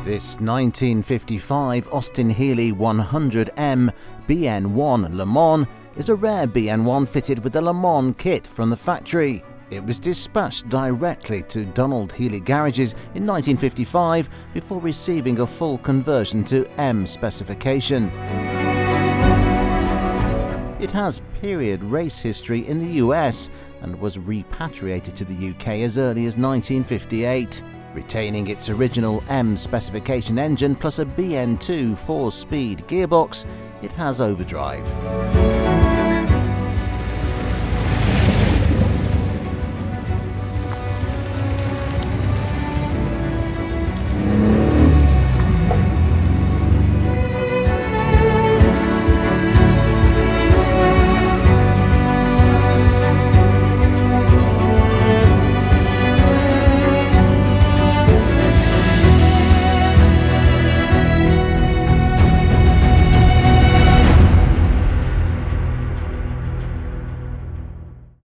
This 1955 Austin Healey 100M BN1 Le Mans is a rare BN1 fitted with the Le Mans kit from the factory. It was dispatched directly to Donald Healey Garages in 1955 before receiving a full conversion to M-specification. It has period race history in the US and was repatriated to the UK as early as 1958. Retaining its original M-specification engine plus a BN2 4-speed gearbox, it has overdrive.